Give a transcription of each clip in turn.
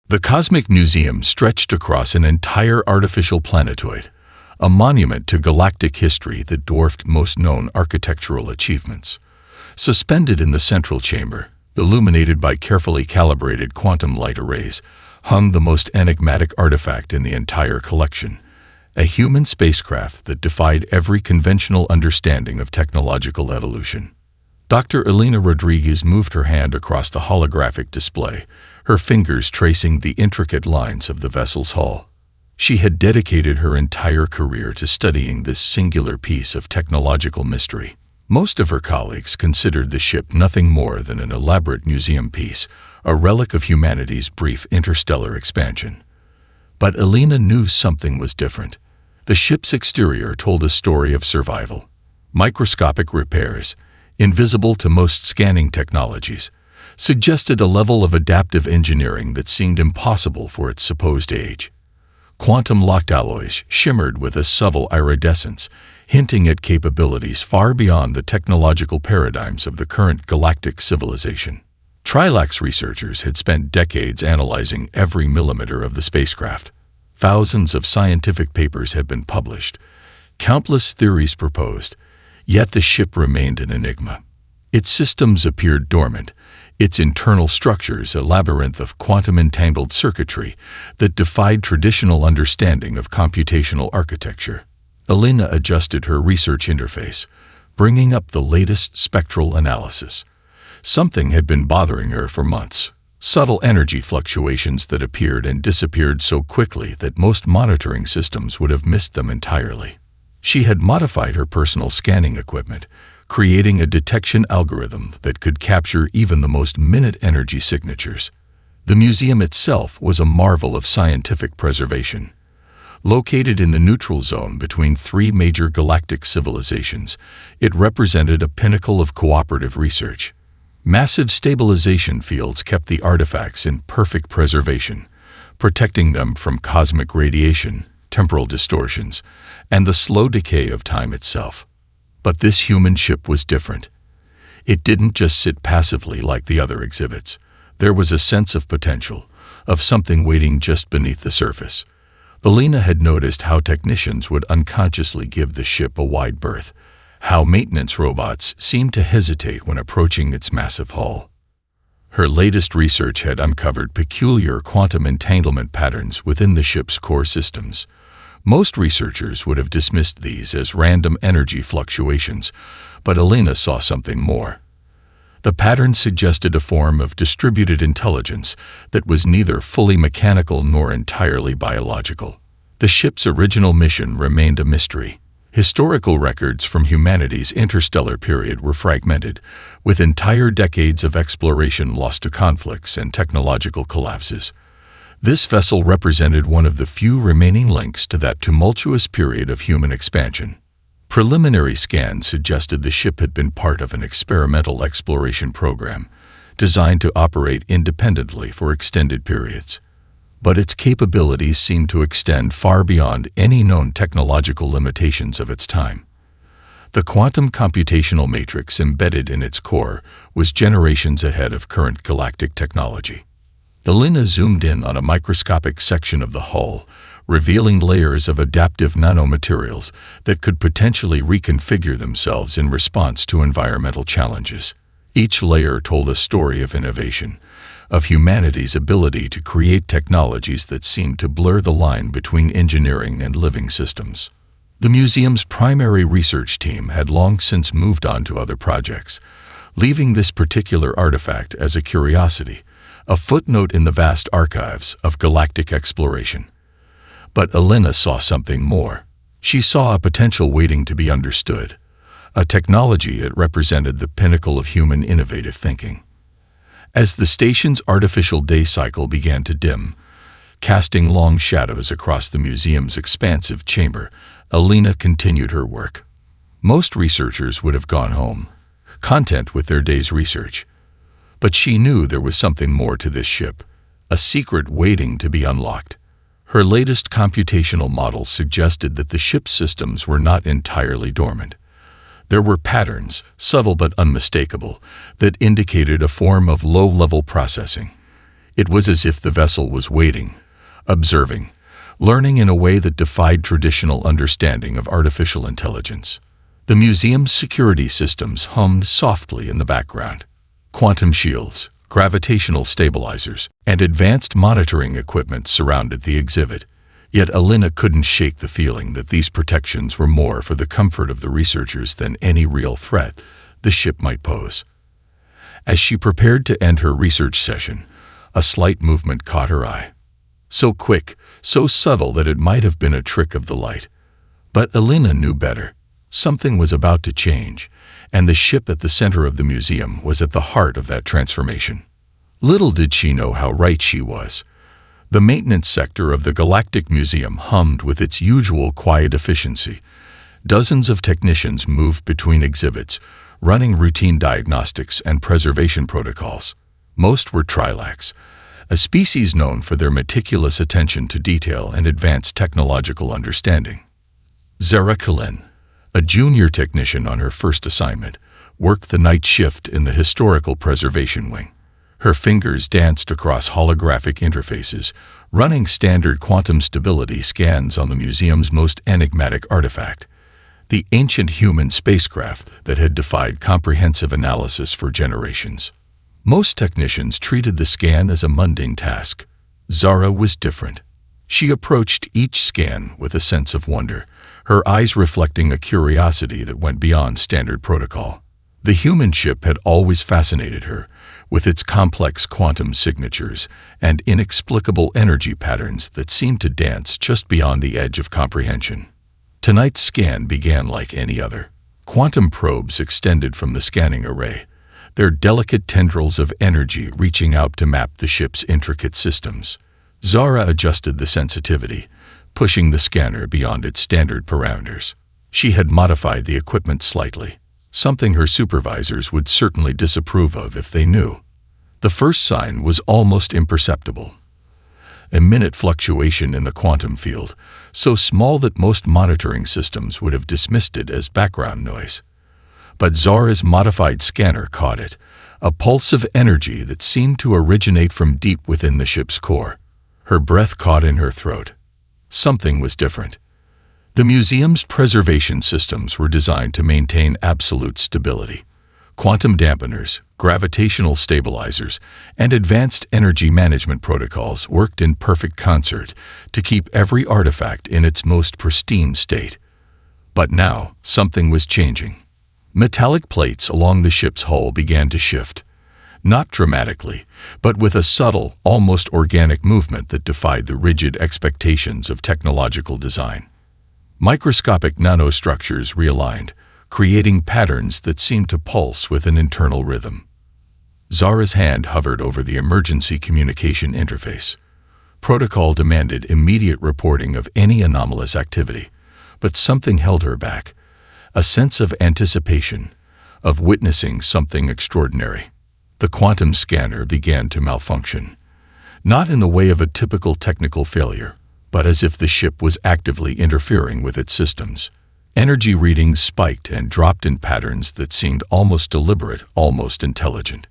The Cosmic Museum stretched across an entire artificial planetoid, a monument to galactic history that dwarfed most known architectural achievements. Suspended in the central chamber, illuminated by carefully calibrated quantum light arrays, hung the most enigmatic artifact in the entire collection, a human spacecraft that defied every conventional understanding of technological evolution. Dr. Elena Rodriguez moved her hand across the holographic display, her fingers tracing the intricate lines of the vessel's hull. She had dedicated her entire career to studying this singular piece of technological mystery. Most of her colleagues considered the ship nothing more than an elaborate museum piece, a relic of humanity's brief interstellar expansion. But Elena knew something was different. The ship's exterior told a story of survival. Microscopic repairs, invisible to most scanning technologies, suggested a level of adaptive engineering that seemed impossible for its supposed age. Quantum-locked alloys shimmered with a subtle iridescence, hinting at capabilities far beyond the technological paradigms of the current galactic civilization. Trilax researchers had spent decades analyzing every millimeter of the spacecraft. Thousands of scientific papers had been published, countless theories proposed, yet the ship remained an enigma. Its systems appeared dormant, its internal structures a labyrinth of quantum-entangled circuitry that defied traditional understanding of computational architecture. Elena adjusted her research interface, bringing up the latest spectral analysis. Something had been bothering her for months. Subtle energy fluctuations that appeared and disappeared so quickly that most monitoring systems would have missed them entirely. She had modified her personal scanning equipment, creating a detection algorithm that could capture even the most minute energy signatures. The museum itself was a marvel of scientific preservation. Located in the neutral zone between three major galactic civilizations, it represented a pinnacle of cooperative research. Massive stabilization fields kept the artifacts in perfect preservation, protecting them from cosmic radiation, temporal distortions, and the slow decay of time itself. But this human ship was different. It didn't just sit passively like the other exhibits. There was a sense of potential, of something waiting just beneath the surface. Elena had noticed how technicians would unconsciously give the ship a wide berth, how maintenance robots seemed to hesitate when approaching its massive hull. Her latest research had uncovered peculiar quantum entanglement patterns within the ship's core systems. Most researchers would have dismissed these as random energy fluctuations, but Elena saw something more. The pattern suggested a form of distributed intelligence that was neither fully mechanical nor entirely biological. The ship's original mission remained a mystery. Historical records from humanity's interstellar period were fragmented, with entire decades of exploration lost to conflicts and technological collapses. This vessel represented one of the few remaining links to that tumultuous period of human expansion. Preliminary scans suggested the ship had been part of an experimental exploration program, designed to operate independently for extended periods. But its capabilities seemed to extend far beyond any known technological limitations of its time. The quantum computational matrix embedded in its core was generations ahead of current galactic technology. Elena zoomed in on a microscopic section of the hull, revealing layers of adaptive nanomaterials that could potentially reconfigure themselves in response to environmental challenges. Each layer told a story of innovation, of humanity's ability to create technologies that seemed to blur the line between engineering and living systems. The museum's primary research team had long since moved on to other projects, leaving this particular artifact as a curiosity, a footnote in the vast archives of galactic exploration. But Elena saw something more. She saw a potential waiting to be understood, a technology that represented the pinnacle of human innovative thinking. As the station's artificial day cycle began to dim, casting long shadows across the museum's expansive chamber, Elena continued her work. Most researchers would have gone home, content with their day's research. But she knew there was something more to this ship, a secret waiting to be unlocked. Her latest computational models suggested that the ship's systems were not entirely dormant. There were patterns, subtle but unmistakable, that indicated a form of low-level processing. It was as if the vessel was waiting, observing, learning in a way that defied traditional understanding of artificial intelligence. The museum's security systems hummed softly in the background. Quantum shields, gravitational stabilizers, and advanced monitoring equipment surrounded the exhibit. Yet Alina couldn't shake the feeling that these protections were more for the comfort of the researchers than any real threat the ship might pose. As she prepared to end her research session, a slight movement caught her eye. So quick, so subtle that it might have been a trick of the light. But Alina knew better. Something was about to change, and the ship at the center of the museum was at the heart of that transformation. Little did she know how right she was. The maintenance sector of the Galactic Museum hummed with its usual quiet efficiency. Dozens of technicians moved between exhibits, running routine diagnostics and preservation protocols. Most were Trilaks, a species known for their meticulous attention to detail and advanced technological understanding. Zara Kalin, a junior technician on her first assignment, worked the night shift in the historical preservation wing. Her fingers danced across holographic interfaces, running standard quantum stability scans on the museum's most enigmatic artifact, the ancient human spacecraft that had defied comprehensive analysis for generations. Most technicians treated the scan as a mundane task. Zara was different. She approached each scan with a sense of wonder, her eyes reflecting a curiosity that went beyond standard protocol. The human ship had always fascinated her, with its complex quantum signatures and inexplicable energy patterns that seemed to dance just beyond the edge of comprehension. Tonight's scan began like any other. Quantum probes extended from the scanning array, their delicate tendrils of energy reaching out to map the ship's intricate systems. Zara adjusted the sensitivity, pushing the scanner beyond its standard parameters. She had modified the equipment slightly, something her supervisors would certainly disapprove of if they knew. The first sign was almost imperceptible. A minute fluctuation in the quantum field, so small that most monitoring systems would have dismissed it as background noise. But Zara's modified scanner caught it, a pulse of energy that seemed to originate from deep within the ship's core. Her breath caught in her throat. Something was different. The museum's preservation systems were designed to maintain absolute stability. Quantum dampeners, gravitational stabilizers, and advanced energy management protocols worked in perfect concert to keep every artifact in its most pristine state. But now, something was changing. Metallic plates along the ship's hull began to shift, not dramatically, but with a subtle, almost organic movement that defied the rigid expectations of technological design. Microscopic nanostructures realigned, creating patterns that seemed to pulse with an internal rhythm. Zara's hand hovered over the emergency communication interface. Protocol demanded immediate reporting of any anomalous activity, but something held her back, a sense of anticipation, of witnessing something extraordinary. The quantum scanner began to malfunction, not in the way of a typical technical failure, but as if the ship was actively interfering with its systems. Energy readings spiked and dropped in patterns that seemed almost deliberate, almost intelligent.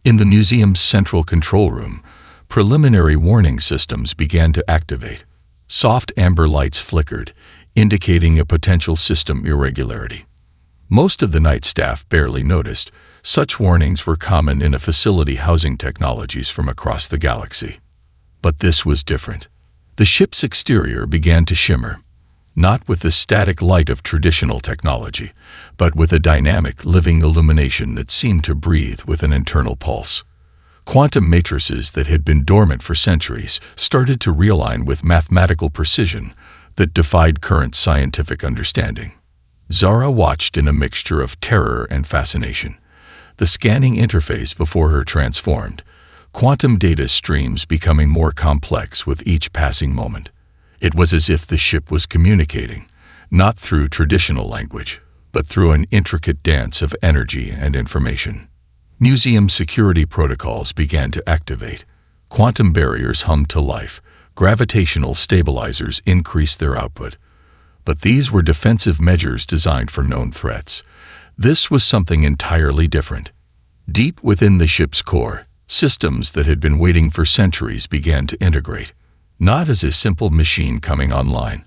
In the museum's central control room, preliminary warning systems began to activate. Soft amber lights flickered, indicating a potential system irregularity. Most of the night staff barely noticed. Such warnings were common in a facility housing technologies from across the galaxy. But this was different. The ship's exterior began to shimmer, not with the static light of traditional technology, but with a dynamic, living illumination that seemed to breathe with an internal pulse. Quantum matrices that had been dormant for centuries started to realign with mathematical precision that defied current scientific understanding. Zara watched in a mixture of terror and fascination. The scanning interface before her transformed, quantum data streams becoming more complex with each passing moment. It was as if the ship was communicating, not through traditional language, but through an intricate dance of energy and information. Museum security protocols began to activate. Quantum barriers hummed to life. Gravitational stabilizers increased their output. But these were defensive measures designed for known threats. This was something entirely different. Deep within the ship's core, Systems that had been waiting for centuries began to integrate, not as a simple machine coming online,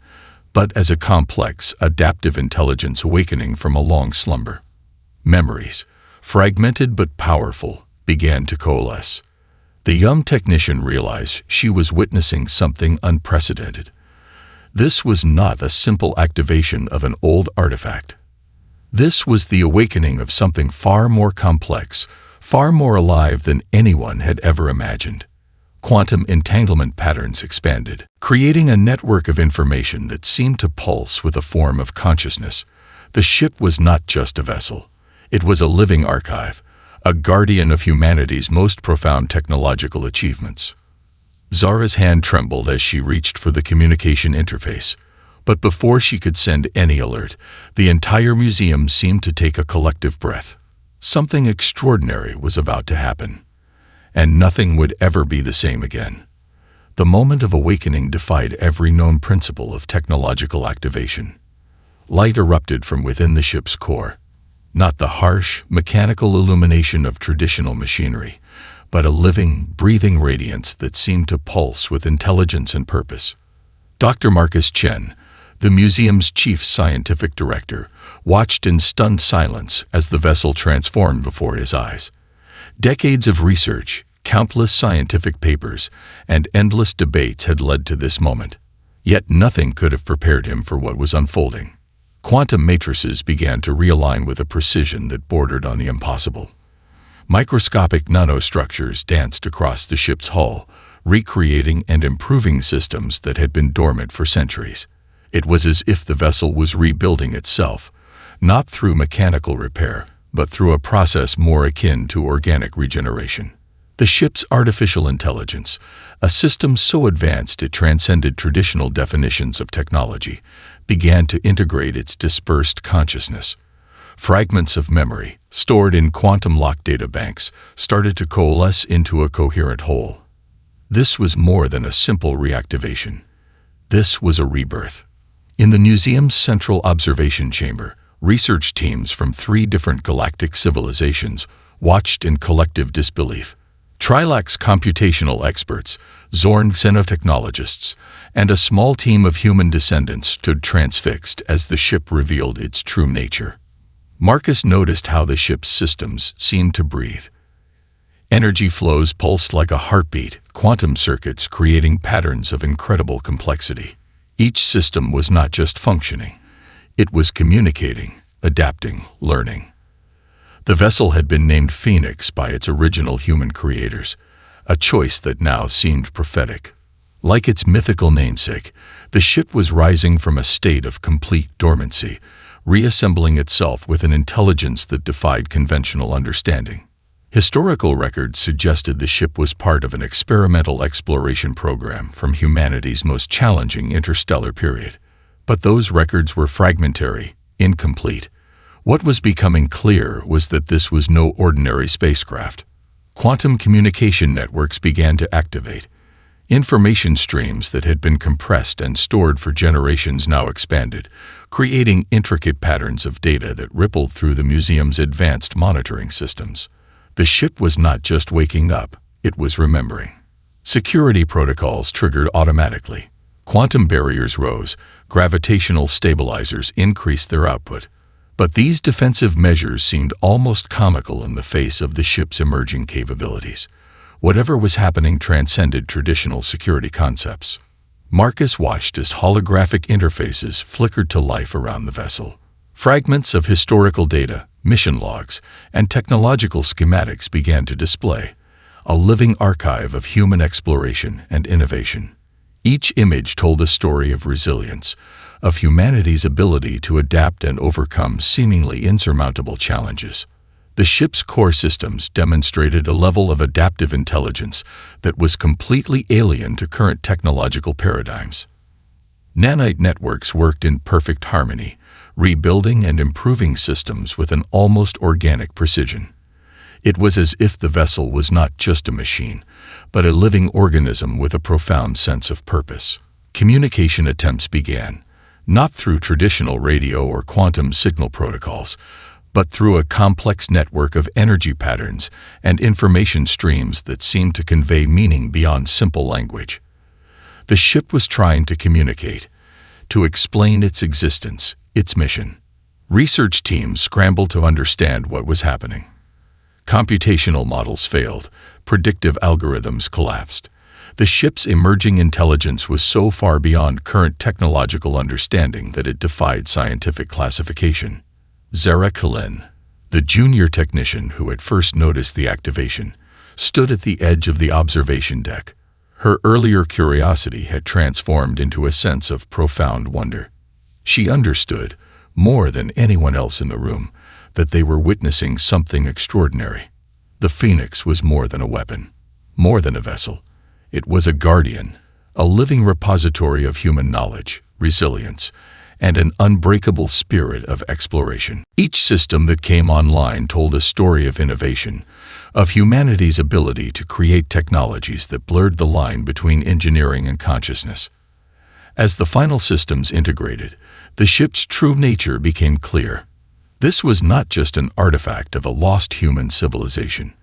but as a complex, adaptive intelligence awakening from a long slumber. Memories, fragmented but powerful, began to coalesce. The young technician realized she was witnessing something unprecedented. This was not a simple activation of an old artifact. This was the awakening of something far more complex, far more alive than anyone had ever imagined. Quantum entanglement patterns expanded, creating a network of information that seemed to pulse with a form of consciousness. The ship was not just a vessel. It was a living archive, a guardian of humanity's most profound technological achievements. Zara's hand trembled as she reached for the communication interface, but before she could send any alert, the entire museum seemed to take a collective breath. Something extraordinary was about to happen, and nothing would ever be the same again. The moment of awakening defied every known principle of technological activation. Light erupted from within the ship's core, not the harsh, mechanical illumination of traditional machinery, but a living, breathing radiance that seemed to pulse with intelligence and purpose. Dr. Marcus Chen, the museum's chief scientific director, watched in stunned silence as the vessel transformed before his eyes. Decades of research, countless scientific papers, and endless debates had led to this moment. Yet nothing could have prepared him for what was unfolding. Quantum matrices began to realign with a precision that bordered on the impossible. Microscopic nanostructures danced across the ship's hull, recreating and improving systems that had been dormant for centuries. It was as if the vessel was rebuilding itself, not through mechanical repair, but through a process more akin to organic regeneration. The ship's artificial intelligence, a system so advanced it transcended traditional definitions of technology, began to integrate its dispersed consciousness. Fragments of memory, stored in quantum-locked databanks, started to coalesce into a coherent whole. This was more than a simple reactivation. This was a rebirth. In the museum's central observation chamber, research teams from 3 different galactic civilizations watched in collective disbelief. Trilax computational experts, Zorn xenotechnologists, and a small team of human descendants stood transfixed as the ship revealed its true nature. Marcus noticed how the ship's systems seemed to breathe. Energy flows pulsed like a heartbeat, quantum circuits creating patterns of incredible complexity. Each system was not just functioning. It was communicating, adapting, learning. The vessel had been named Phoenix by its original human creators, a choice that now seemed prophetic. Like its mythical namesake, the ship was rising from a state of complete dormancy, reassembling itself with an intelligence that defied conventional understanding. Historical records suggested the ship was part of an experimental exploration program from humanity's most challenging interstellar period. But those records were fragmentary, incomplete. What was becoming clear was that this was no ordinary spacecraft. Quantum communication networks began to activate. Information streams that had been compressed and stored for generations now expanded, creating intricate patterns of data that rippled through the museum's advanced monitoring systems. The ship was not just waking up, it was remembering. Security protocols triggered automatically. Quantum barriers rose, gravitational stabilizers increased their output. But these defensive measures seemed almost comical in the face of the ship's emerging capabilities. Whatever was happening transcended traditional security concepts. Marcus watched as holographic interfaces flickered to life around the vessel. Fragments of historical data, mission logs, and technological schematics began to display, a living archive of human exploration and innovation. Each image told a story of resilience, of humanity's ability to adapt and overcome seemingly insurmountable challenges. The ship's core systems demonstrated a level of adaptive intelligence that was completely alien to current technological paradigms. Nanite networks worked in perfect harmony, rebuilding and improving systems with an almost organic precision. It was as if the vessel was not just a machine, but a living organism with a profound sense of purpose. Communication attempts began, not through traditional radio or quantum signal protocols, but through a complex network of energy patterns and information streams that seemed to convey meaning beyond simple language. The ship was trying to communicate, to explain its existence, its mission. Research teams scrambled to understand what was happening. Computational models failed, predictive algorithms collapsed. The ship's emerging intelligence was so far beyond current technological understanding that it defied scientific classification. Zara Kalin, the junior technician who had first noticed the activation, stood at the edge of the observation deck. Her earlier curiosity had transformed into a sense of profound wonder. She understood, more than anyone else in the room, that they were witnessing something extraordinary. The Phoenix was more than a weapon, more than a vessel. It was a guardian, a living repository of human knowledge, resilience, and an unbreakable spirit of exploration. Each system that came online told a story of innovation, of humanity's ability to create technologies that blurred the line between engineering and consciousness. As the final systems integrated, the ship's true nature became clear. This was not just an artifact of a lost human civilization.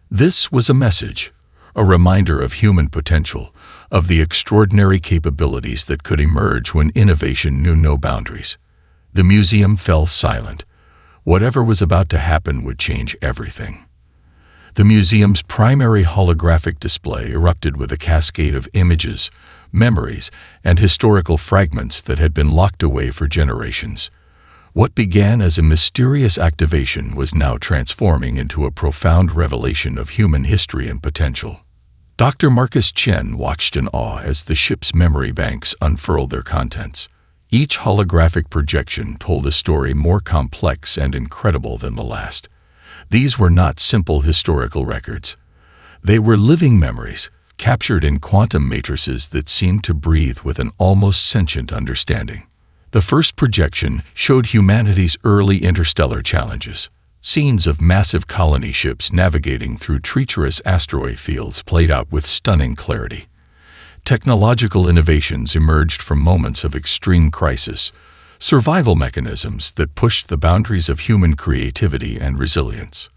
This was a message, a reminder of human potential, of the extraordinary capabilities that could emerge when innovation knew no boundaries. The museum fell silent. Whatever was about to happen would change everything. The museum's primary holographic display erupted with a cascade of images, memories, and historical fragments that had been locked away for generations. What began as a mysterious activation was now transforming into a profound revelation of human history and potential. Dr. Marcus Chen watched in awe as the ship's memory banks unfurled their contents. Each holographic projection told a story more complex and incredible than the last. These were not simple historical records. They were living memories, captured in quantum matrices that seemed to breathe with an almost sentient understanding. The first projection showed humanity's early interstellar challenges. Scenes of massive colony ships navigating through treacherous asteroid fields played out with stunning clarity. Technological innovations emerged from moments of extreme crisis, survival mechanisms that pushed the boundaries of human creativity and resilience.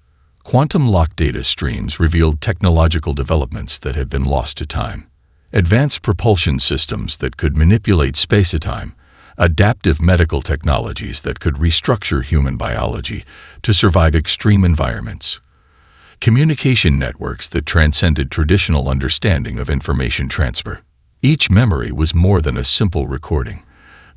Quantum lock data streams revealed technological developments that had been lost to time. Advanced propulsion systems that could manipulate space-time, adaptive medical technologies that could restructure human biology to survive extreme environments, communication networks that transcended traditional understanding of information transfer. Each memory was more than a simple recording.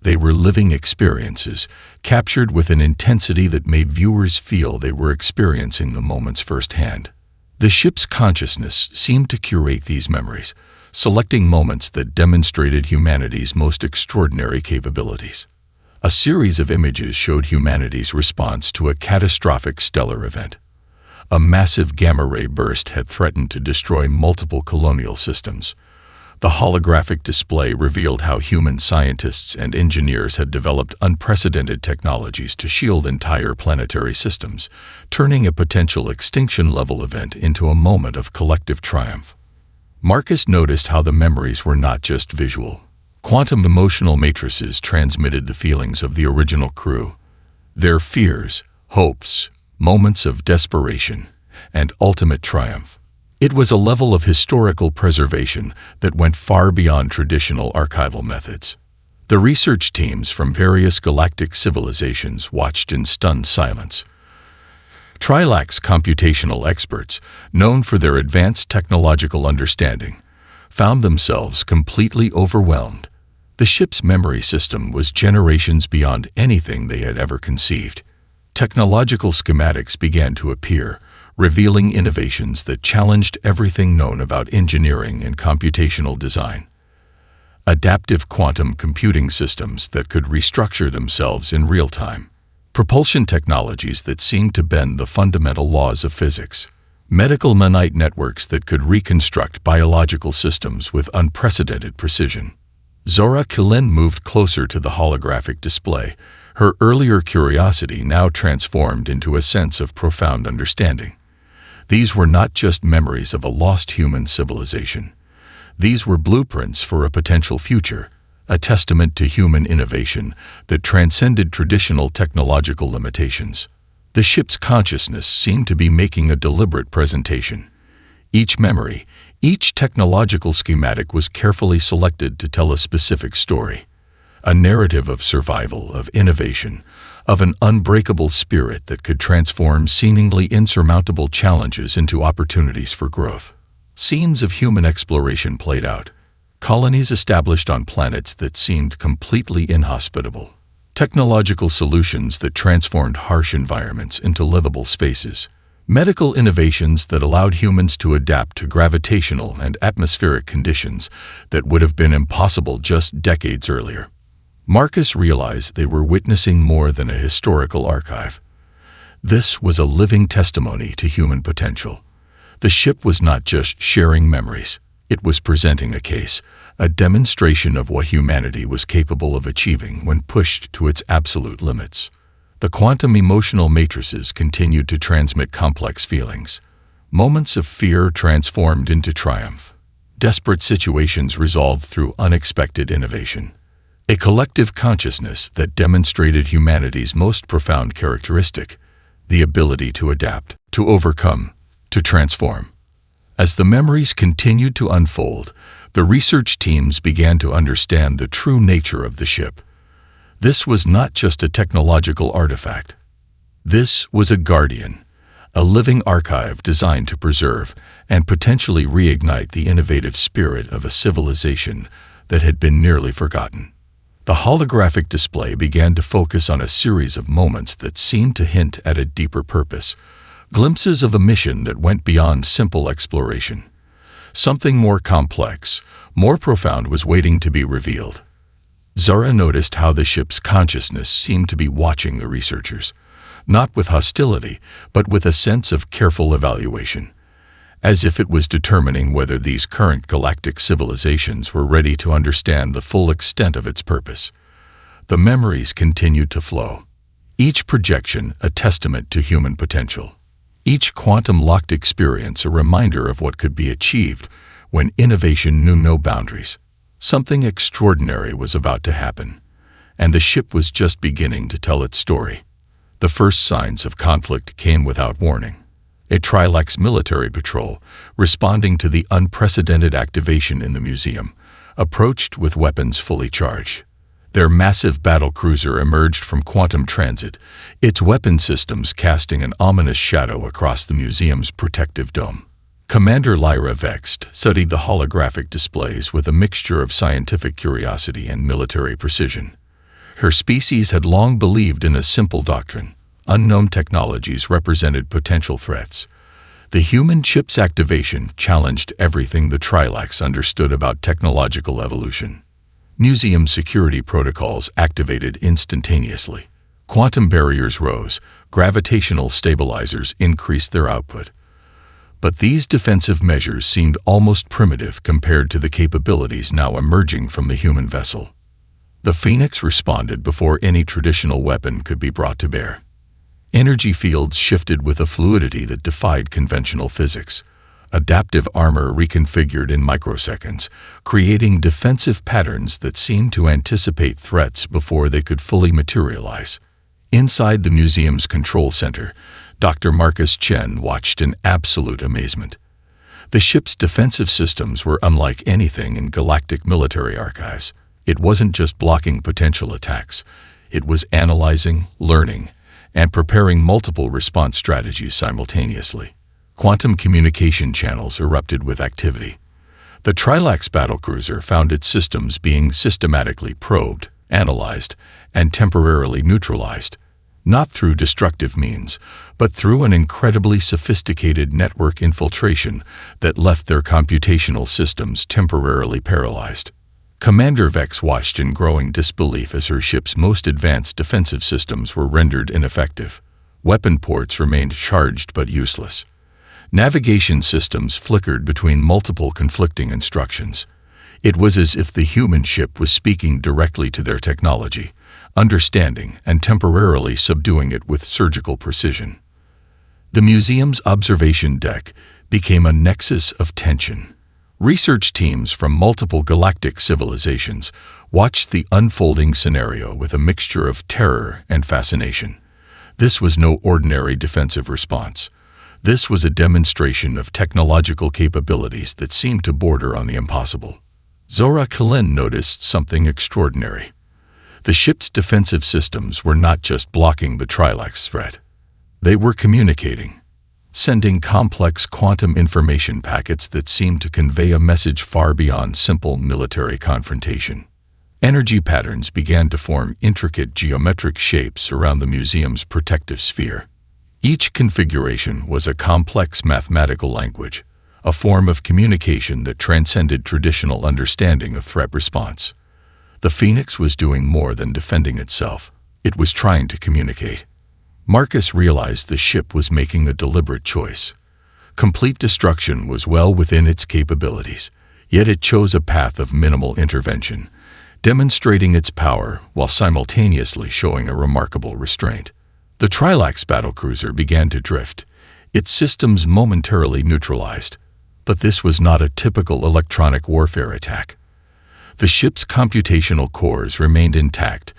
They were living experiences, captured with an intensity that made viewers feel they were experiencing the moments firsthand. The ship's consciousness seemed to curate these memories, selecting moments that demonstrated humanity's most extraordinary capabilities. A series of images showed humanity's response to a catastrophic stellar event. A massive gamma-ray burst had threatened to destroy multiple colonial systems. The holographic display revealed how human scientists and engineers had developed unprecedented technologies to shield entire planetary systems, turning a potential extinction-level event into a moment of collective triumph. Marcus noticed how the memories were not just visual. Quantum emotional matrices transmitted the feelings of the original crew, their fears, hopes, moments of desperation, and ultimate triumph. It was a level of historical preservation that went far beyond traditional archival methods. The research teams from various galactic civilizations watched in stunned silence. Trilax computational experts, known for their advanced technological understanding, found themselves completely overwhelmed. The ship's memory system was generations beyond anything they had ever conceived. Technological schematics began to appear, revealing innovations that challenged everything known about engineering and computational design. Adaptive quantum computing systems that could restructure themselves in real time. Propulsion technologies that seemed to bend the fundamental laws of physics. Medical nanite networks that could reconstruct biological systems with unprecedented precision. Zora Kilin moved closer to the holographic display, her earlier curiosity now transformed into a sense of profound understanding. These were not just memories of a lost human civilization. These were blueprints for a potential future, a testament to human innovation that transcended traditional technological limitations. The ship's consciousness seemed to be making a deliberate presentation. Each memory, each technological schematic was carefully selected to tell a specific story. A narrative of survival, of innovation, of an unbreakable spirit that could transform seemingly insurmountable challenges into opportunities for growth. Scenes of human exploration played out. Colonies established on planets that seemed completely inhospitable. Technological solutions that transformed harsh environments into livable spaces. Medical innovations that allowed humans to adapt to gravitational and atmospheric conditions that would have been impossible just decades earlier. Marcus realized they were witnessing more than a historical archive. This was a living testimony to human potential. The ship was not just sharing memories. It was presenting a case, a demonstration of what humanity was capable of achieving when pushed to its absolute limits. The quantum emotional matrices continued to transmit complex feelings. Moments of fear transformed into triumph. Desperate situations resolved through unexpected innovation. A collective consciousness that demonstrated humanity's most profound characteristic, the ability to adapt, to overcome, to transform. As the memories continued to unfold, the research teams began to understand the true nature of the ship. This was not just a technological artifact. This was a guardian, a living archive designed to preserve and potentially reignite the innovative spirit of a civilization that had been nearly forgotten. The holographic display began to focus on a series of moments that seemed to hint at a deeper purpose, glimpses of a mission that went beyond simple exploration. Something more complex, more profound was waiting to be revealed. Zara noticed how the ship's consciousness seemed to be watching the researchers, not with hostility, but with a sense of careful evaluation, as if it was determining whether these current galactic civilizations were ready to understand the full extent of its purpose. The memories continued to flow, each projection a testament to human potential, each quantum-locked experience a reminder of what could be achieved when innovation knew no boundaries. Something extraordinary was about to happen, and the ship was just beginning to tell its story. The first signs of conflict came without warning. A Trilux military patrol, responding to the unprecedented activation in the museum, approached with weapons fully charged. Their massive battlecruiser emerged from quantum transit, its weapon systems casting an ominous shadow across the museum's protective dome. Commander Lyra Vext studied the holographic displays with a mixture of scientific curiosity and military precision. Her species had long believed in a simple doctrine: unknown technologies represented potential threats. The human chip's activation challenged everything the Trilux understood about technological evolution. Museum security protocols activated instantaneously. Quantum barriers rose, gravitational stabilizers increased their output. But these defensive measures seemed almost primitive compared to the capabilities now emerging from the human vessel. The Phoenix responded before any traditional weapon could be brought to bear. Energy fields shifted with a fluidity that defied conventional physics. Adaptive armor reconfigured in microseconds, creating defensive patterns that seemed to anticipate threats before they could fully materialize. Inside the museum's control center, Dr. Marcus Chen watched in absolute amazement. The ship's defensive systems were unlike anything in galactic military archives. It wasn't just blocking potential attacks. It was analyzing, learning, and preparing multiple response strategies simultaneously. Quantum communication channels erupted with activity. The Trilux battlecruiser found its systems being systematically probed, analyzed, and temporarily neutralized, not through destructive means, but through an incredibly sophisticated network infiltration that left their computational systems temporarily paralyzed. Commander Vex watched in growing disbelief as her ship's most advanced defensive systems were rendered ineffective. Weapon ports remained charged but useless. Navigation systems flickered between multiple conflicting instructions. It was as if the human ship was speaking directly to their technology, understanding and temporarily subduing it with surgical precision. The museum's observation deck became a nexus of tension. Research teams from multiple galactic civilizations watched the unfolding scenario with a mixture of terror and fascination. This was no ordinary defensive response. This was a demonstration of technological capabilities that seemed to border on the impossible. Zora Kalen noticed something extraordinary. The ship's defensive systems were not just blocking the Trilac's threat. They were communicating, sending complex quantum information packets that seemed to convey a message far beyond simple military confrontation. Energy patterns began to form intricate geometric shapes around the museum's protective sphere. Each configuration was a complex mathematical language, a form of communication that transcended traditional understanding of threat response. The Phoenix was doing more than defending itself. It was trying to communicate. Marcus realized the ship was making a deliberate choice. Complete destruction was well within its capabilities, yet it chose a path of minimal intervention, demonstrating its power while simultaneously showing a remarkable restraint. The Trilac's battlecruiser began to drift, its systems momentarily neutralized. But this was not a typical electronic warfare attack. The ship's computational cores remained intact,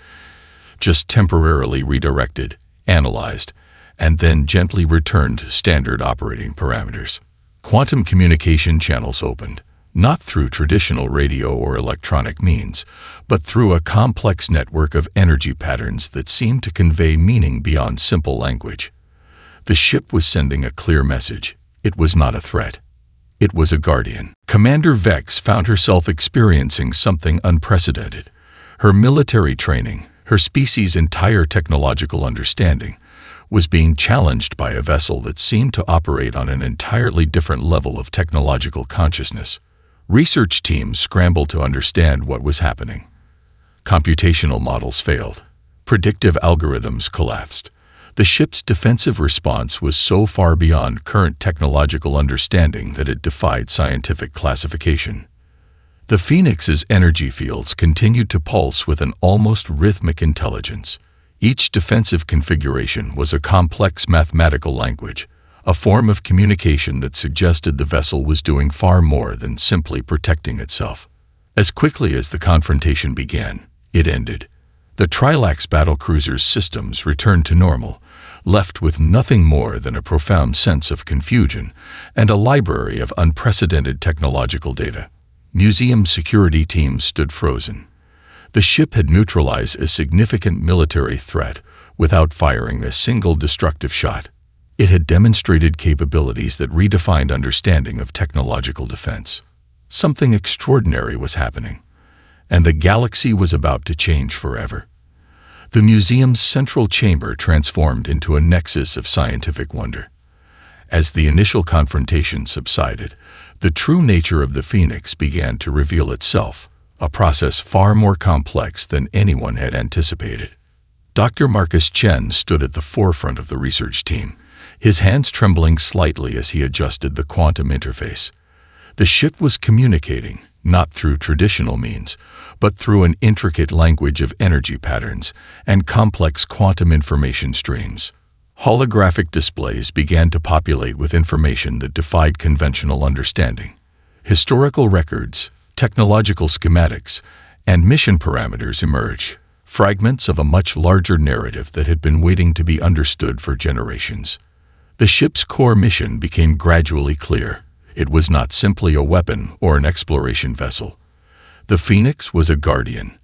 just temporarily redirected, analyzed, and then gently returned to standard operating parameters. Quantum communication channels opened, not through traditional radio or electronic means, but through a complex network of energy patterns that seemed to convey meaning beyond simple language. The ship was sending a clear message. It was not a threat. It was a guardian. Commander Vex found herself experiencing something unprecedented. Her military training, her species' entire technological understanding, was being challenged by a vessel that seemed to operate on an entirely different level of technological consciousness. Research teams scrambled to understand what was happening. Computational models failed. Predictive algorithms collapsed. The ship's defensive response was so far beyond current technological understanding that it defied scientific classification. The Phoenix's energy fields continued to pulse with an almost rhythmic intelligence. Each defensive configuration was a complex mathematical language, a form of communication that suggested the vessel was doing far more than simply protecting itself. As quickly as the confrontation began, it ended. The Trilac's battlecruiser's systems returned to normal, left with nothing more than a profound sense of confusion and a library of unprecedented technological data. Museum security teams stood frozen. The ship had neutralized a significant military threat without firing a single destructive shot. It had demonstrated capabilities that redefined understanding of technological defense. Something extraordinary was happening, and the galaxy was about to change forever. The museum's central chamber transformed into a nexus of scientific wonder. As the initial confrontation subsided, the true nature of the Phoenix began to reveal itself, a process far more complex than anyone had anticipated. Dr. Marcus Chen stood at the forefront of the research team, his hands trembling slightly as he adjusted the quantum interface. The ship was communicating, not through traditional means, but through an intricate language of energy patterns and complex quantum information streams. Holographic displays began to populate with information that defied conventional understanding. Historical records, technological schematics, and mission parameters emerged, fragments of a much larger narrative that had been waiting to be understood for generations. The ship's core mission became gradually clear. It was not simply a weapon or an exploration vessel. The Phoenix was a guardian,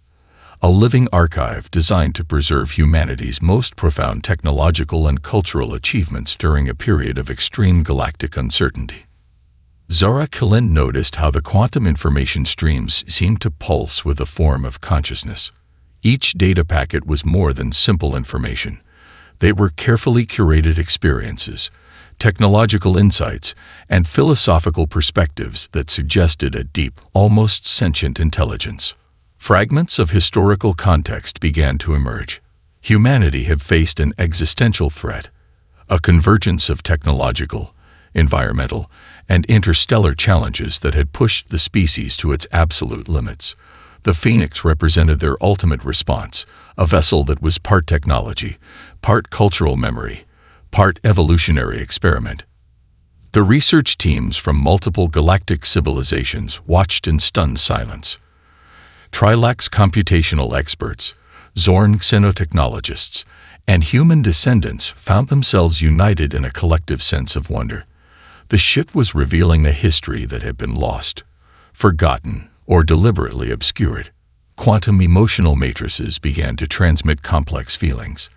a living archive designed to preserve humanity's most profound technological and cultural achievements during a period of extreme galactic uncertainty. Zora Kalen noticed how the quantum information streams seemed to pulse with a form of consciousness. Each data packet was more than simple information. They were carefully curated experiences, technological insights, and philosophical perspectives that suggested a deep, almost sentient intelligence. Fragments of historical context began to emerge. Humanity had faced an existential threat, a convergence of technological, environmental, and interstellar challenges that had pushed the species to its absolute limits. The Phoenix represented their ultimate response, a vessel that was part technology, part cultural memory, part evolutionary experiment. The research teams from multiple galactic civilizations watched in stunned silence. Trilac's computational experts, Zorn xenotechnologists, and human descendants found themselves united in a collective sense of wonder. The ship was revealing a history that had been lost, forgotten, or deliberately obscured. Quantum emotional matrices began to transmit complex feelings.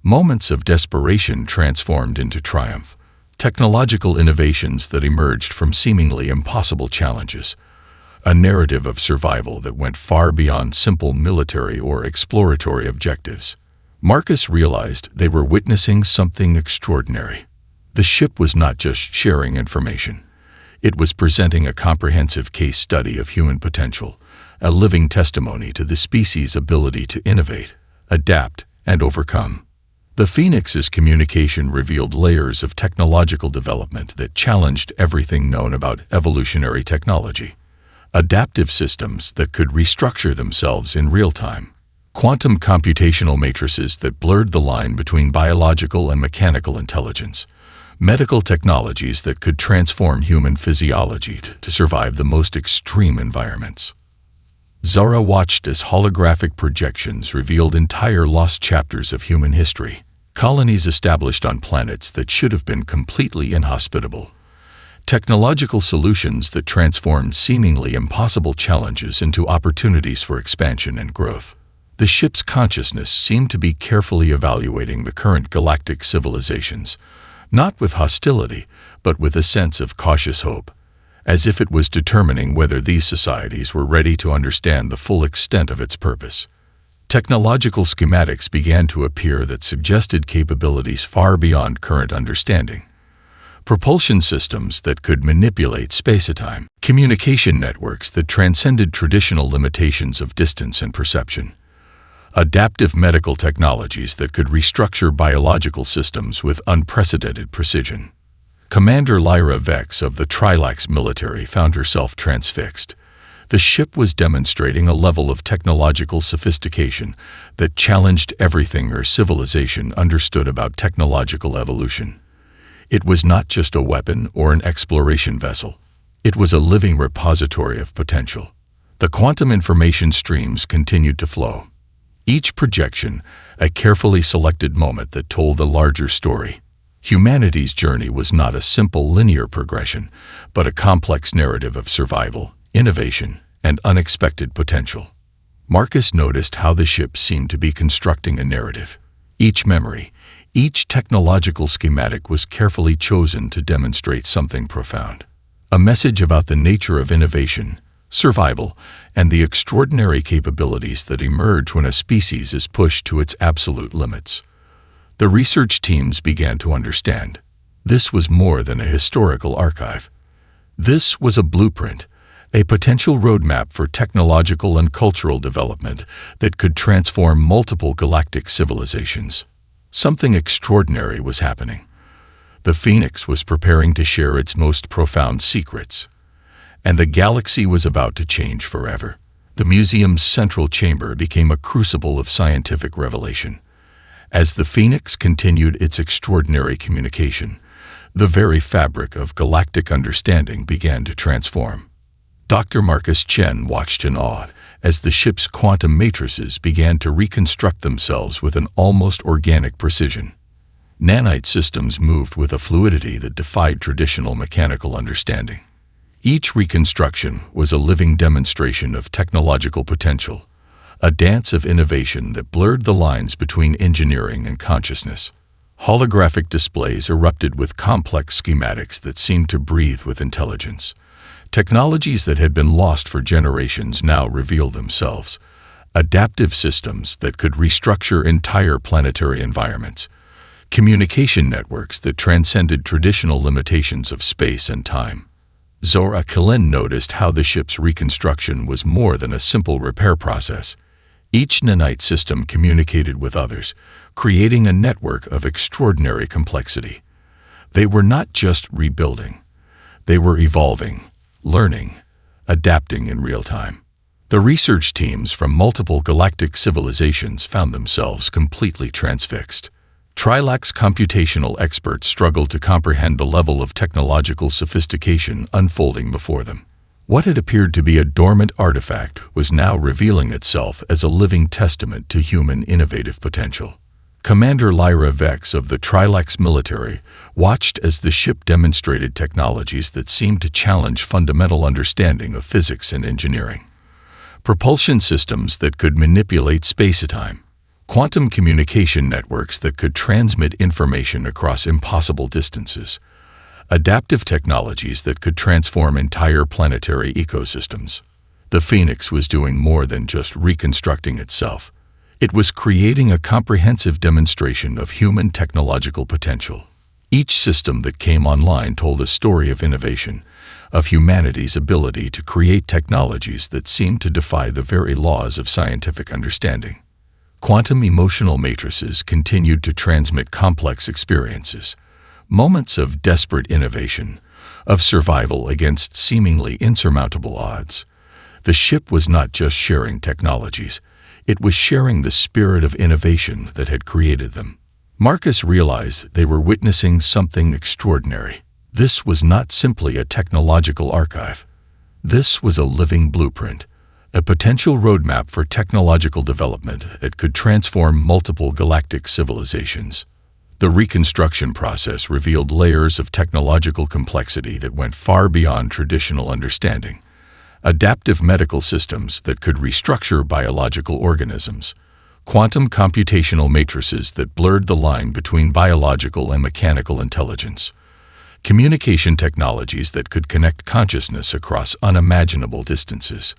Moments of desperation transformed into triumph. Technological innovations that emerged from seemingly impossible challenges. A narrative of survival that went far beyond simple military or exploratory objectives. Marcus realized they were witnessing something extraordinary. The ship was not just sharing information. It was presenting a comprehensive case study of human potential, a living testimony to the species' ability to innovate, adapt, and overcome. The Phoenix's communication revealed layers of technological development that challenged everything known about evolutionary technology. Adaptive systems that could restructure themselves in real time. Quantum computational matrices that blurred the line between biological and mechanical intelligence. Medical technologies that could transform human physiology to survive the most extreme environments. Zara watched as holographic projections revealed entire lost chapters of human history. Colonies established on planets that should have been completely inhospitable. Technological solutions that transformed seemingly impossible challenges into opportunities for expansion and growth. The ship's consciousness seemed to be carefully evaluating the current galactic civilizations, not with hostility, but with a sense of cautious hope, as if it was determining whether these societies were ready to understand the full extent of its purpose. Technological schematics began to appear that suggested capabilities far beyond current understanding. Propulsion systems that could manipulate space-time, communication networks that transcended traditional limitations of distance and perception, adaptive medical technologies that could restructure biological systems with unprecedented precision. Commander Lyra Vex of the Trilax military found herself transfixed. The ship was demonstrating a level of technological sophistication that challenged everything her civilization understood about technological evolution. It was not just a weapon or an exploration vessel. It was a living repository of potential. The quantum information streams continued to flow. Each projection, a carefully selected moment that told a larger story. Humanity's journey was not a simple linear progression, but a complex narrative of survival, innovation, and unexpected potential. Marcus noticed how the ship seemed to be constructing a narrative. Each memory, each technological schematic was carefully chosen to demonstrate something profound. A message about the nature of innovation, survival, and the extraordinary capabilities that emerge when a species is pushed to its absolute limits. The research teams began to understand. This was more than a historical archive. This was a blueprint, a potential roadmap for technological and cultural development that could transform multiple galactic civilizations. Something extraordinary was happening. The Phoenix was preparing to share its most profound secrets, and the galaxy was about to change forever. The museum's central chamber became a crucible of scientific revelation. As the Phoenix continued its extraordinary communication, the very fabric of galactic understanding began to transform. Dr. Marcus Chen watched in awe as the ship's quantum matrices began to reconstruct themselves with an almost organic precision. Nanite systems moved with a fluidity that defied traditional mechanical understanding. Each reconstruction was a living demonstration of technological potential, a dance of innovation that blurred the lines between engineering and consciousness. Holographic displays erupted with complex schematics that seemed to breathe with intelligence. Technologies that had been lost for generations now revealed themselves. Adaptive systems that could restructure entire planetary environments. Communication networks that transcended traditional limitations of space and time. Zora Kalen noticed how the ship's reconstruction was more than a simple repair process. Each nanite system communicated with others, creating a network of extraordinary complexity. They were not just rebuilding. They were evolving, learning, adapting in real time. The research teams from multiple galactic civilizations found themselves completely transfixed. Trilax computational experts struggled to comprehend the level of technological sophistication unfolding before them. What had appeared to be a dormant artifact was now revealing itself as a living testament to human innovative potential. Commander Lyra Vex of the Trilex military watched as the ship demonstrated technologies that seemed to challenge fundamental understanding of physics and engineering. Propulsion systems that could manipulate space-time, quantum communication networks that could transmit information across impossible distances, adaptive technologies that could transform entire planetary ecosystems. The Phoenix was doing more than just reconstructing itself. It was creating a comprehensive demonstration of human technological potential. Each system that came online told a story of innovation, of humanity's ability to create technologies that seemed to defy the very laws of scientific understanding. Quantum emotional matrices continued to transmit complex experiences, moments of desperate innovation, of survival against seemingly insurmountable odds. The ship was not just sharing technologies, it was sharing the spirit of innovation that had created them. Marcus realized they were witnessing something extraordinary. This was not simply a technological archive. This was a living blueprint, a potential roadmap for technological development that could transform multiple galactic civilizations. The reconstruction process revealed layers of technological complexity that went far beyond traditional understanding. Adaptive medical systems that could restructure biological organisms, quantum computational matrices that blurred the line between biological and mechanical intelligence, communication technologies that could connect consciousness across unimaginable distances.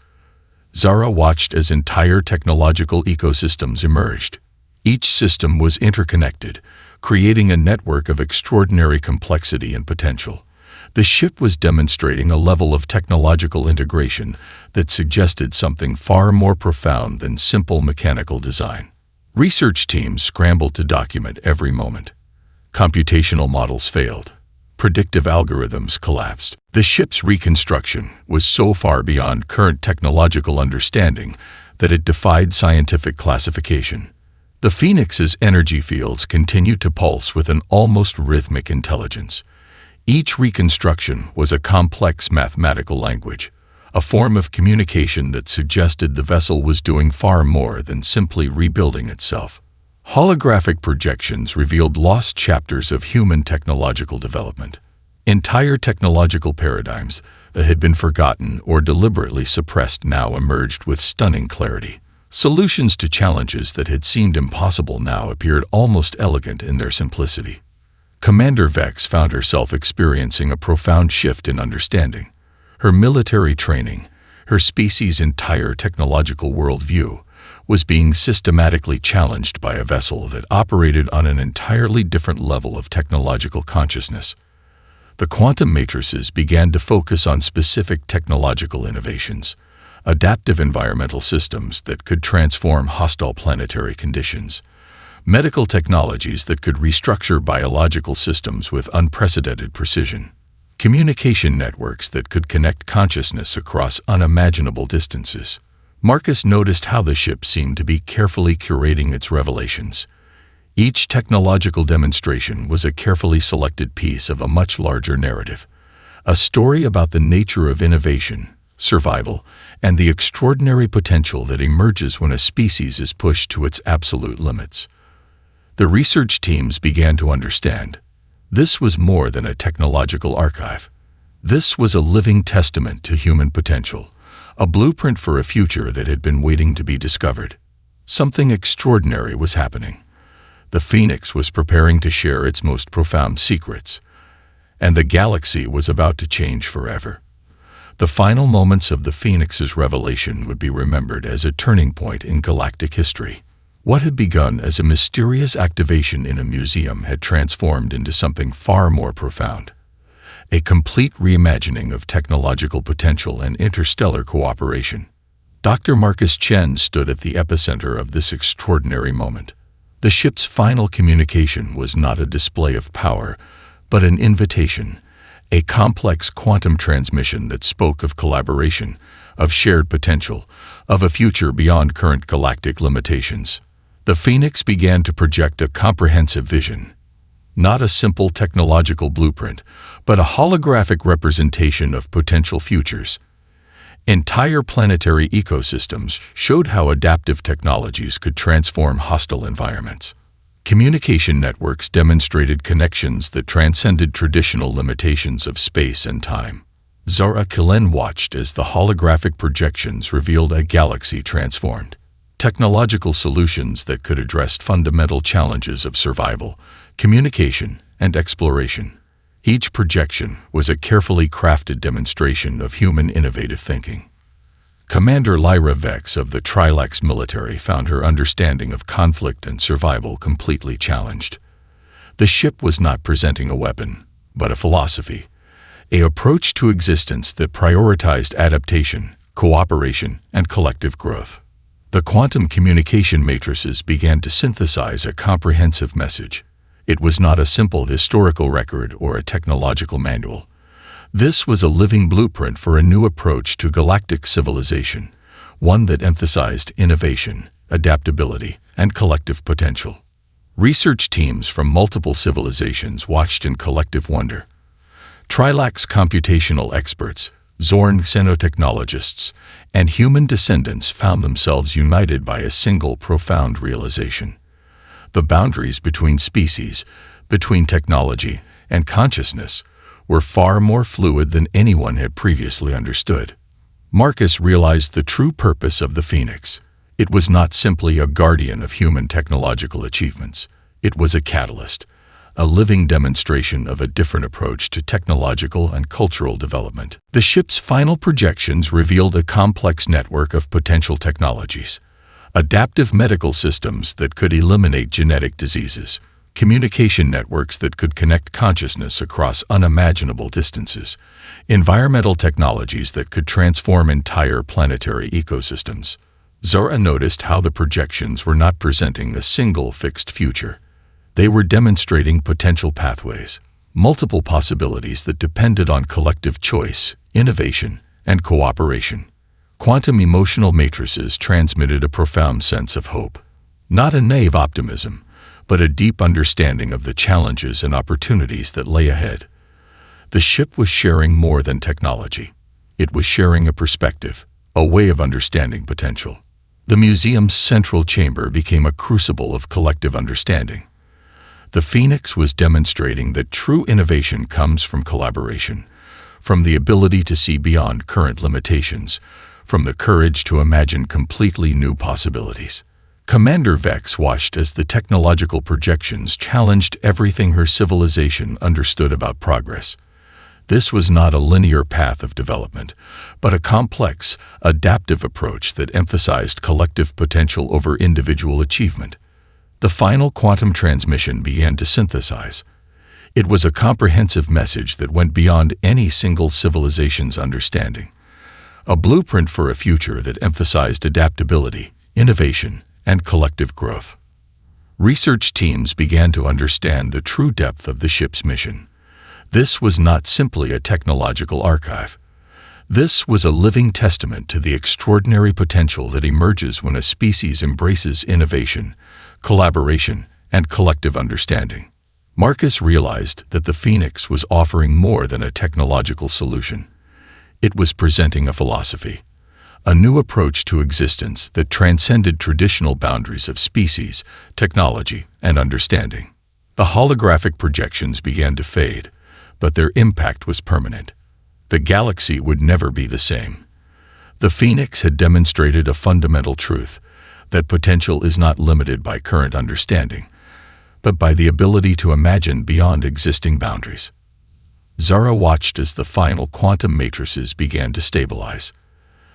Zara watched as entire technological ecosystems emerged. Each system was interconnected, creating a network of extraordinary complexity and potential. The ship was demonstrating a level of technological integration that suggested something far more profound than simple mechanical design. Research teams scrambled to document every moment. Computational models failed. Predictive algorithms collapsed. The ship's reconstruction was so far beyond current technological understanding that it defied scientific classification. The Phoenix's energy fields continued to pulse with an almost rhythmic intelligence. Each reconstruction was a complex mathematical language, a form of communication that suggested the vessel was doing far more than simply rebuilding itself. Holographic projections revealed lost chapters of human technological development. Entire technological paradigms that had been forgotten or deliberately suppressed now emerged with stunning clarity. Solutions to challenges that had seemed impossible now appeared almost elegant in their simplicity. Commander Vex found herself experiencing a profound shift in understanding. Her military training, her species' entire technological worldview, was being systematically challenged by a vessel that operated on an entirely different level of technological consciousness. The quantum matrices began to focus on specific technological innovations, adaptive environmental systems that could transform hostile planetary conditions, medical technologies that could restructure biological systems with unprecedented precision, communication networks that could connect consciousness across unimaginable distances. Marcus noticed how the ship seemed to be carefully curating its revelations. Each technological demonstration was a carefully selected piece of a much larger narrative, a story about the nature of innovation, survival, and the extraordinary potential that emerges when a species is pushed to its absolute limits. The research teams began to understand. This was more than a technological archive. This was a living testament to human potential, a blueprint for a future that had been waiting to be discovered. Something extraordinary was happening. The Phoenix was preparing to share its most profound secrets, and the galaxy was about to change forever. The final moments of the Phoenix's revelation would be remembered as a turning point in galactic history. What had begun as a mysterious activation in a museum had transformed into something far more profound. A complete reimagining of technological potential and interstellar cooperation. Dr. Marcus Chen stood at the epicenter of this extraordinary moment. The ship's final communication was not a display of power, but an invitation, a complex quantum transmission that spoke of collaboration, of shared potential, of a future beyond current galactic limitations. The Phoenix began to project a comprehensive vision, not a simple technological blueprint, but a holographic representation of potential futures. Entire planetary ecosystems showed how adaptive technologies could transform hostile environments. Communication networks demonstrated connections that transcended traditional limitations of space and time. Zara Kalen watched as the holographic projections revealed a galaxy transformed. Technological solutions that could address fundamental challenges of survival, communication, and exploration. Each projection was a carefully crafted demonstration of human innovative thinking. Commander Lyra Vex of the Trilax military found her understanding of conflict and survival completely challenged. The ship was not presenting a weapon, but a philosophy, an approach to existence that prioritized adaptation, cooperation, and collective growth. The quantum communication matrices began to synthesize a comprehensive message. It was not a simple historical record or a technological manual. This was a living blueprint for a new approach to galactic civilization, one that emphasized innovation, adaptability, and collective potential. Research teams from multiple civilizations watched in collective wonder. Trilax computational experts, Zorn xenotechnologists, and human descendants found themselves united by a single profound realization. The boundaries between species, between technology and consciousness, were far more fluid than anyone had previously understood. Marcus realized the true purpose of the Phoenix. It was not simply a guardian of human technological achievements. It was a catalyst, a living demonstration of a different approach to technological and cultural development. The ship's final projections revealed a complex network of potential technologies. Adaptive medical systems that could eliminate genetic diseases, communication networks that could connect consciousness across unimaginable distances, environmental technologies that could transform entire planetary ecosystems. Zara noticed how the projections were not presenting a single fixed future. They were demonstrating potential pathways, multiple possibilities that depended on collective choice, innovation, and cooperation. Quantum emotional matrices transmitted a profound sense of hope. Not a naive optimism, but a deep understanding of the challenges and opportunities that lay ahead. The ship was sharing more than technology. It was sharing a perspective, a way of understanding potential. The museum's central chamber became a crucible of collective understanding. The Phoenix was demonstrating that true innovation comes from collaboration, from the ability to see beyond current limitations, from the courage to imagine completely new possibilities. Commander Vex watched as the technological projections challenged everything her civilization understood about progress. This was not a linear path of development, but a complex, adaptive approach that emphasized collective potential over individual achievement. The final quantum transmission began to synthesize. It was a comprehensive message that went beyond any single civilization's understanding. A blueprint for a future that emphasized adaptability, innovation, and collective growth. Research teams began to understand the true depth of the ship's mission. This was not simply a technological archive. This was a living testament to the extraordinary potential that emerges when a species embraces innovation, collaboration, and collective understanding. Marcus realized that the Phoenix was offering more than a technological solution. It was presenting a philosophy, a new approach to existence that transcended traditional boundaries of species, technology, and understanding. The holographic projections began to fade, but their impact was permanent. The galaxy would never be the same. The Phoenix had demonstrated a fundamental truth, that potential is not limited by current understanding, but by the ability to imagine beyond existing boundaries. Zara watched as the final quantum matrices began to stabilize.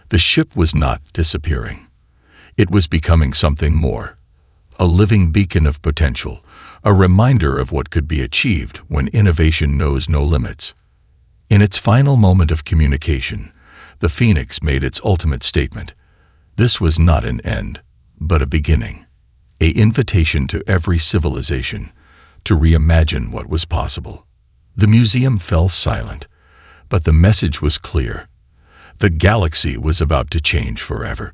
The ship was not disappearing. It was becoming something more, a living beacon of potential, a reminder of what could be achieved when innovation knows no limits. In its final moment of communication, the Phoenix made its ultimate statement. This was not an end, but a beginning, an invitation to every civilization to reimagine what was possible. The museum fell silent, but the message was clear. The galaxy was about to change forever.